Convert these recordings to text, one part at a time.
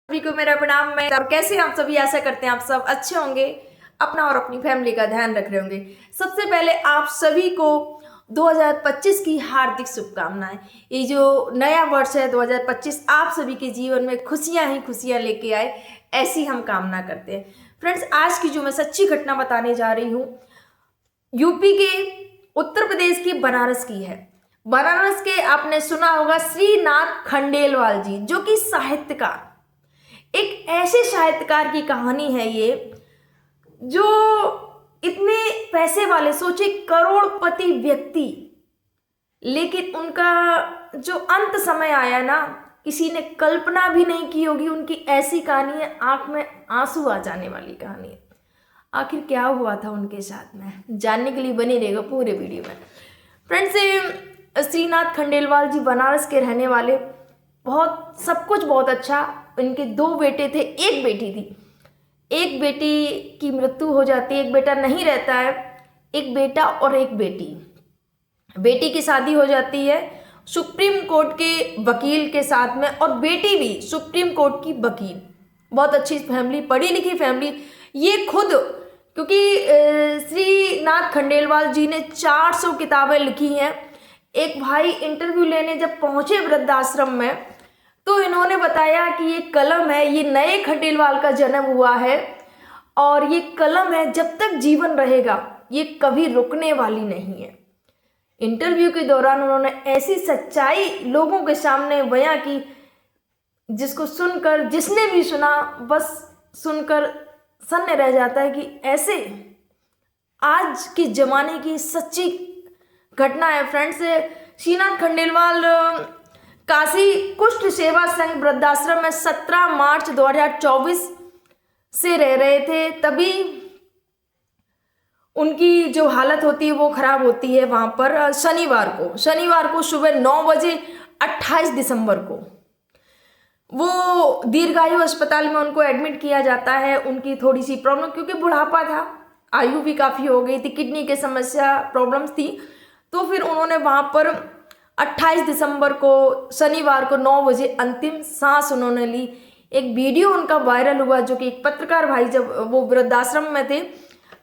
सभी को मेरा प्रणाम। मैं और कैसे आप सभी, आशा करते हैं आप सब अच्छे होंगे, अपना और अपनी फैमिली का ध्यान रख रहे होंगे। सबसे पहले आप सभी को 2025 की हार्दिक शुभकामनाएं। ये जो नया वर्ष है 2025 आप सभी के जीवन में खुशियां ही खुशियां लेके आए, ऐसी हम कामना करते हैं। फ्रेंड्स, आज की जो मैं सच्ची घटना बताने जा रही हूँ यूपी के उत्तर प्रदेश के बनारस की है। बनारस के आपने सुना होगा श्रीनाथ खंडेलवाल जी, जो कि साहित्यकार, एक ऐसे साहित्यकार की कहानी है ये, जो इतने पैसे वाले, सोचे करोड़पति व्यक्ति, लेकिन उनका जो अंत समय आया ना, किसी ने कल्पना भी नहीं की होगी। उनकी ऐसी कहानी है, आंख में आंसू आ जाने वाली कहानी है। आखिर क्या हुआ था उनके साथ में, जानने के लिए बने रहेगा पूरे वीडियो में। फ्रेंड्स, श्रीनाथ खंडेलवाल जी बनारस के रहने वाले, बहुत सब कुछ बहुत अच्छा। इनके 2 बेटे थे, 1 बेटी थी। एक बेटी की मृत्यु हो जाती है, एक बेटा नहीं रहता है। एक बेटा और एक बेटी, बेटी की शादी हो जाती है सुप्रीम कोर्ट के वकील के साथ में, और बेटी भी सुप्रीम कोर्ट की वकील। बहुत अच्छी फैमिली, पढ़ी लिखी फैमिली। ये खुद, क्योंकि श्रीनाथ खंडेलवाल जी ने 400 किताबें लिखी हैं। एक भाई इंटरव्यू लेने जब पहुंचे वृद्धाश्रम में, तो इन्होंने बताया कि ये कलम है, ये नए खंडेलवाल का जन्म हुआ है, और ये कलम है, जब तक जीवन रहेगा ये कभी रुकने वाली नहीं है। इंटरव्यू के दौरान उन्होंने ऐसी सच्चाई लोगों के सामने बयां की, जिसको सुनकर, जिसने भी सुना, बस सुनकर सन्न रह जाता है कि ऐसे आज के जमाने की सच्ची घटना है। फ्रेंड्स, श्रीनाथ खंडेलवाल काशी कुष्ठ सेवा संघ वृद्धाश्रम में 17 मार्च 2024 से रह रहे थे। तभी उनकी जो हालत होती है वो खराब होती है। वहां पर शनिवार को सुबह 9 बजे 28 दिसंबर को वो दीर्घायु अस्पताल में उनको एडमिट किया जाता है। उनकी थोड़ी सी प्रॉब्लम, क्योंकि बुढ़ापा था, आयु भी काफ़ी हो गई थी, किडनी की समस्या, प्रॉब्लम्स थी। तो फिर उन्होंने वहाँ पर 28 दिसंबर को, शनिवार को 9 बजे अंतिम सांस उन्होंने ली। एक वीडियो उनका वायरल हुआ, जो कि एक पत्रकार भाई, जब वो वृद्धाश्रम में थे,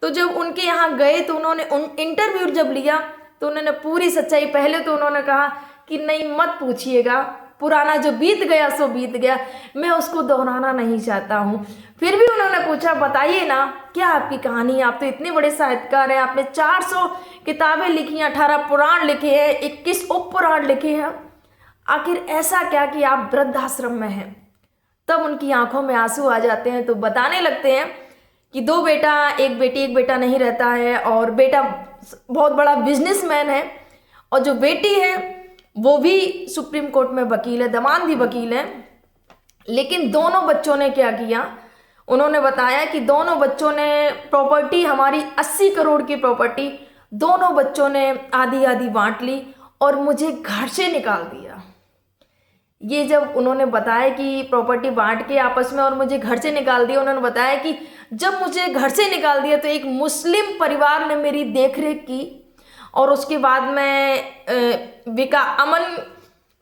तो जब उनके यहाँ गए तो उन्होंने इंटरव्यू जब लिया तो उन्होंने पूरी सच्चाई, पहले तो उन्होंने कहा कि नहीं मत पूछिएगा, पुराना जो बीत गया सो बीत गया, मैं उसको दोहराना नहीं चाहता हूँ। फिर भी उन्होंने पूछा, बताइए ना क्या आपकी कहानी है, आप तो इतने बड़े साहित्यकार हैं, आपने 400 किताबें लिखी हैं, 18 पुराण लिखे हैं, 21 उपपुराण लिखे हैं, आखिर ऐसा क्या कि आप वृद्धाश्रम में हैं। तब उनकी आंखों में आंसू आ जाते हैं। तो बताने लगते हैं कि 2 बेटा, एक बेटी, एक बेटा नहीं रहता है, और बेटा बहुत बड़ा बिजनेसमैन है, और जो बेटी है वो भी सुप्रीम कोर्ट में वकील है, दामाद भी वकील है। लेकिन दोनों बच्चों ने क्या किया, उन्होंने बताया कि दोनों बच्चों ने प्रॉपर्टी, हमारी 80 करोड़ की प्रॉपर्टी, दोनों बच्चों ने आधी आधी बांट ली और मुझे घर से निकाल दिया। ये जब उन्होंने बताया कि प्रॉपर्टी बांट के आपस में और मुझे घर से निकाल दिया, उन्होंने बताया कि जब मुझे घर से निकाल दिया तो एक मुस्लिम परिवार ने मेरी देखरेख की, और उसके बाद में विका अमन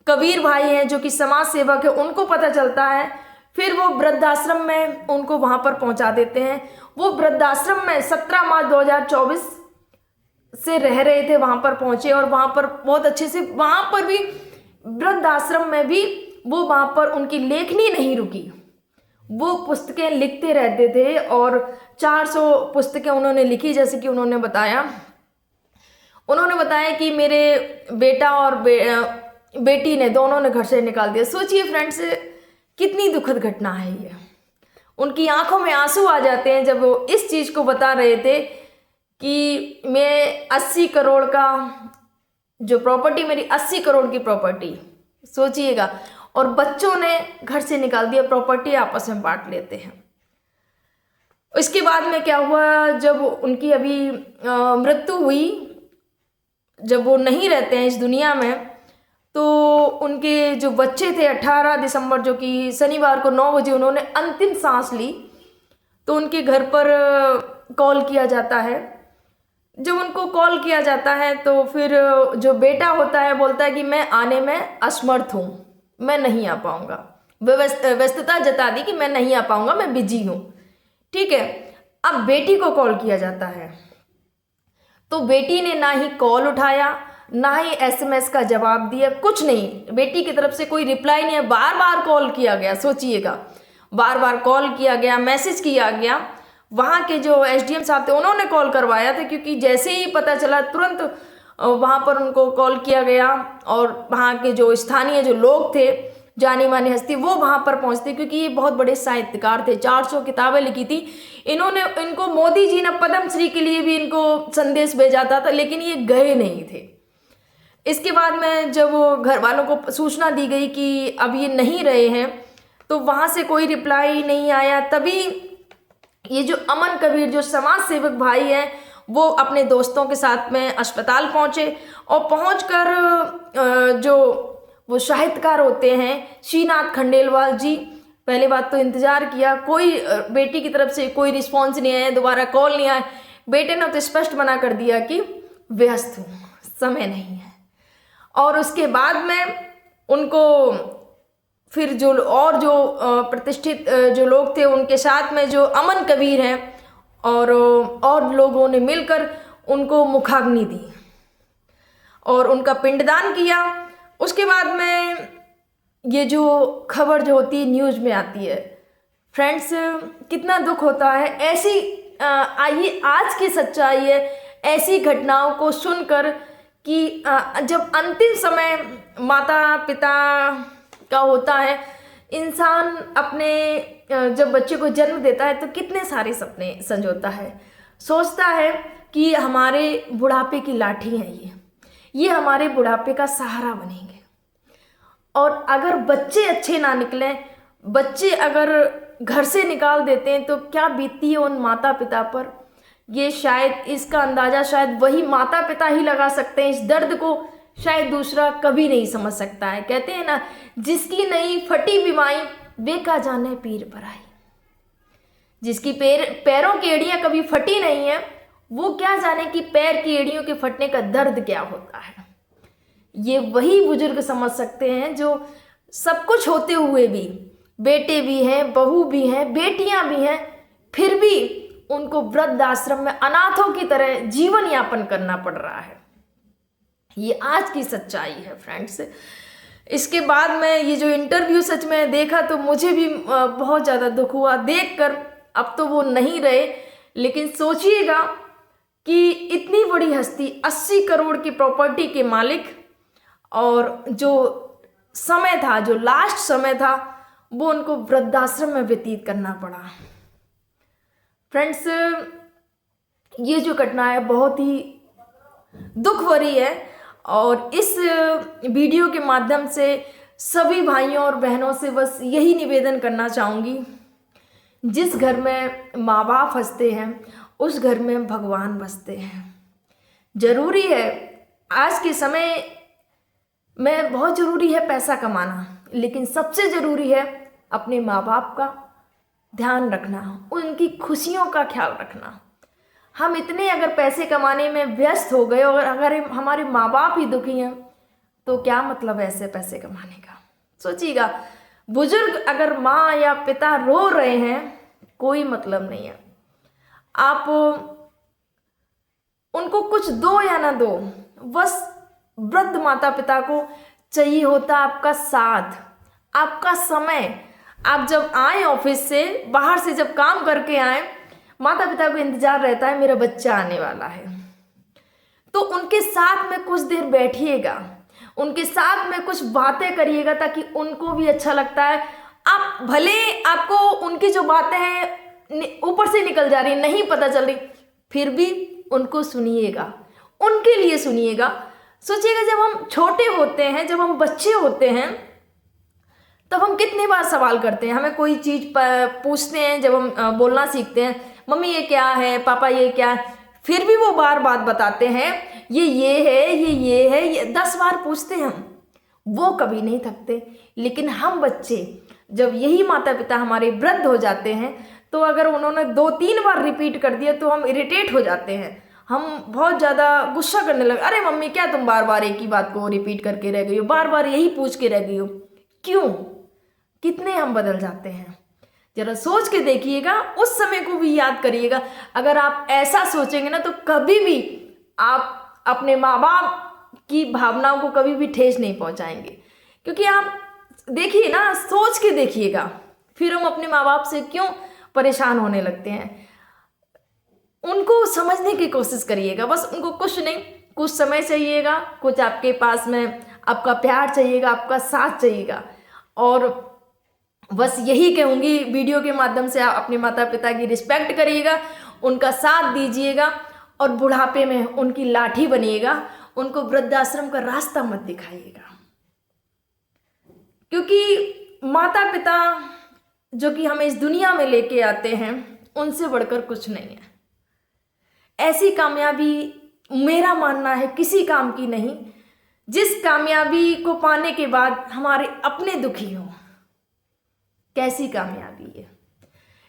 कबीर भाई हैं, जो कि समाज सेवक है, उनको पता चलता है। फिर वो वृद्धाश्रम में उनको वहाँ पर पहुँचा देते हैं। वो वृद्धाश्रम में 17 मार्च 2024 से रह रहे थे, वहाँ पर पहुँचे, और वहाँ पर बहुत अच्छे से, वहाँ पर भी वृद्धाश्रम में भी वो, वहाँ पर उनकी लेखनी नहीं रुकी, वो पुस्तकें लिखते रहते थे, और 400 पुस्तकें उन्होंने लिखी। जैसे कि उन्होंने बताया कि मेरे बेटा और बेटी ने, दोनों ने घर से निकाल दिया। सोचिए फ्रेंड्स, कितनी दुखद घटना है ये। उनकी आंखों में आंसू आ जाते हैं जब वो इस चीज़ को बता रहे थे कि मैं 80 करोड़ का जो प्रॉपर्टी, मेरी 80 करोड़ की प्रॉपर्टी, सोचिएगा, और बच्चों ने घर से निकाल दिया, प्रॉपर्टी आपस में बांट लेते हैं। इसके बाद में क्या हुआ, जब उनकी अभी मृत्यु हुई, जब वो नहीं रहते हैं इस दुनिया में, तो उनके जो बच्चे थे, 18 दिसंबर जो कि शनिवार को 9 बजे उन्होंने अंतिम सांस ली। तो उनके घर पर कॉल किया जाता है। जब उनको कॉल किया जाता है तो फिर जो बेटा होता है बोलता है कि मैं आने में असमर्थ हूँ, मैं नहीं आ पाऊँगा। व्यस्तता जता दी कि मैं नहीं आ पाऊंगा, मैं बिजी हूँ। ठीक है, अब बेटी को कॉल किया जाता है तो बेटी ने ना ही कॉल उठाया, ना ही एसएमएस का जवाब दिया, कुछ नहीं, बेटी की तरफ से कोई रिप्लाई नहीं है। बार बार कॉल किया गया, सोचिएगा, बार बार कॉल किया गया, मैसेज किया गया। वहाँ के जो एसडीएम साहब थे उन्होंने कॉल करवाया था, क्योंकि जैसे ही पता चला तुरंत वहाँ पर उनको कॉल किया गया और वहाँ के जो स्थानीय जो लोग थे, जानी मानी हस्ती, वो वहाँ पर पहुँचते, क्योंकि ये बहुत बड़े साहित्यकार थे, 400 किताबें लिखी थी इनको मोदी जी ने पद्मश्री के लिए भी इनको संदेश भेजा था, लेकिन ये गए नहीं थे। इसके बाद में जब घर वालों को सूचना दी गई कि अब ये नहीं रहे हैं, तो वहाँ से कोई रिप्लाई नहीं आया। तभी ये जो अमन कबीर जो समाज सेवक भाई हैं, वो अपने दोस्तों के साथ में अस्पताल पहुँचे और पहुँचकर जो वो साहित्यकार होते हैं श्रीनाथ खंडेलवाल जी, पहले बात तो इंतज़ार किया, कोई बेटी की तरफ से कोई रिस्पॉन्स नहीं आया, दोबारा कॉल नहीं आया। बेटे ने तो स्पष्ट मना कर दिया कि व्यस्त हूँ, समय नहीं है। और उसके बाद में उनको फिर जो प्रतिष्ठित जो लोग थे उनके साथ में जो अमन कबीर हैं और लोगों ने मिलकर उनको मुखाग्नि दी और उनका पिंडदान किया। उसके बाद में ये जो खबर जो होती है न्यूज़ में आती है, फ्रेंड्स कितना दुख होता है। ऐसी आइए आज की सच्चाई है, ऐसी घटनाओं को सुनकर कि जब अंतिम समय माता पिता का होता है, इंसान अपने जब बच्चे को जन्म देता है तो कितने सारे सपने संजोता है, सोचता है कि हमारे बुढ़ापे की लाठी है ये हमारे बुढ़ापे का सहारा बनेंगे। और अगर बच्चे अच्छे ना निकलें, बच्चे अगर घर से निकाल देते हैं तो क्या बीतती है उन माता पिता पर, ये शायद इसका अंदाज़ा शायद वही माता पिता ही लगा सकते हैं। इस दर्द को शायद दूसरा कभी नहीं समझ सकता है। कहते हैं ना, जिसकी नहीं फटी बीमारी वे का जाने पीर पर आई। जिसकी पैरों की एड़ियाँ कभी फटी नहीं है, वो क्या जाने कि पैर की एड़ियों के फटने का दर्द क्या होता है। ये वही बुजुर्ग समझ सकते हैं जो सब कुछ होते हुए भी, बेटे भी हैं, बहू भी हैं, बेटियां भी हैं, फिर भी उनको वृद्ध आश्रम में अनाथों की तरह जीवन यापन करना पड़ रहा है। ये आज की सच्चाई है फ्रेंड्स। इसके बाद में ये जो इंटरव्यू सच में देखा तो मुझे भी बहुत ज़्यादा दुख हुआ देखकर। अब तो वो नहीं रहे, लेकिन सोचिएगा कि इतनी बड़ी हस्ती, 80 करोड़ की प्रॉपर्टी के मालिक, और जो समय था, जो लास्ट समय था, वो उनको वृद्धाश्रम में व्यतीत करना पड़ा। फ्रेंड्स, ये जो घटना है बहुत ही दुख भरी है और इस वीडियो के माध्यम से सभी भाइयों और बहनों से बस यही निवेदन करना चाहूँगी, जिस घर में माँ बाप हंसते हैं उस घर में भगवान बसते हैं। ज़रूरी है आज के समय में, बहुत ज़रूरी है पैसा कमाना, लेकिन सबसे ज़रूरी है अपने माँ बाप का ध्यान रखना, उनकी खुशियों का ख्याल रखना। हम इतने अगर पैसे कमाने में व्यस्त हो गए और अगर हमारे माँ बाप ही दुखी हैं तो क्या मतलब ऐसे पैसे कमाने का। सोचिएगा, बुजुर्ग अगर माँ या पिता रो रहे हैं कोई मतलब नहीं है, आप उनको कुछ दो या ना दो, बस वृद्ध माता पिता को चाहिए होता आपका साथ, आपका समय। आप जब आए ऑफिस से, बाहर से जब काम करके आए, माता पिता को इंतजार रहता है मेरा बच्चा आने वाला है, तो उनके साथ में कुछ देर बैठिएगा, उनके साथ में कुछ बातें करिएगा ताकि उनको भी अच्छा लगता है। आप भले आपको उनकी जो बातें हैं ऊपर से निकल जा रही, नहीं पता चल रही, फिर भी उनको सुनिएगा, उनके लिए सुनिएगा। सोचिएगा, जब हम छोटे होते हैं, जब हम बच्चे होते हैं, तब हम कितनी बार सवाल करते हैं, हमें कोई चीज़ पूछते हैं, जब हम बोलना सीखते हैं, मम्मी ये क्या है, पापा ये क्या है, फिर भी वो बार बात बताते हैं, ये है, ये है, ये 10 बार पूछते हैं हम, वो कभी नहीं थकते। लेकिन हम बच्चे, जब यही माता पिता हमारे वृद्ध हो जाते हैं, तो अगर उन्होंने 2-3 बार रिपीट कर दिया तो हम इरिटेट हो जाते हैं, हम बहुत ज़्यादा गुस्सा करने लगे, अरे मम्मी क्या तुम बार बार एक ही बात को रिपीट करके रह गई हो, बार बार यही पूछ के रह गई हो, क्यों? कितने हम बदल जाते हैं। जरा सोच के देखिएगा, उस समय को भी याद करिएगा। अगर आप ऐसा सोचेंगे ना तो कभी भी आप अपने माँ बाप की भावनाओं को कभी भी ठेस नहीं पहुंचाएंगे। क्योंकि आप देखिए ना, सोच के देखिएगा, फिर हम अपने माँ बाप से क्यों परेशान होने लगते हैं। उनको समझने की कोशिश करिएगा, बस उनको कुछ नहीं, कुछ समय चाहिएगा, कुछ आपके पास में आपका प्यार चाहिएगा, आपका साथ चाहिएगा। और बस यही कहूँगी, वीडियो के माध्यम से आप अपने माता पिता की रिस्पेक्ट करिएगा, उनका साथ दीजिएगा और बुढ़ापे में उनकी लाठी बनिएगा, उनको वृद्धाश्रम का रास्ता मत दिखाइएगा। क्योंकि माता पिता जो कि हमें इस दुनिया में लेके आते हैं, उनसे बढ़कर कुछ नहीं है। ऐसी कामयाबी मेरा मानना है किसी काम की नहीं, जिस कामयाबी को पाने के बाद हमारे अपने दुखी हों। कैसी कामयाबी है।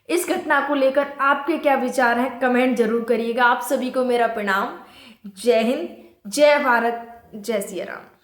इस घटना को लेकर आपके क्या विचार हैं, कमेंट जरूर करिएगा। आप सभी को मेरा प्रणाम। जय हिंद, जय भारत, जय सिया राम।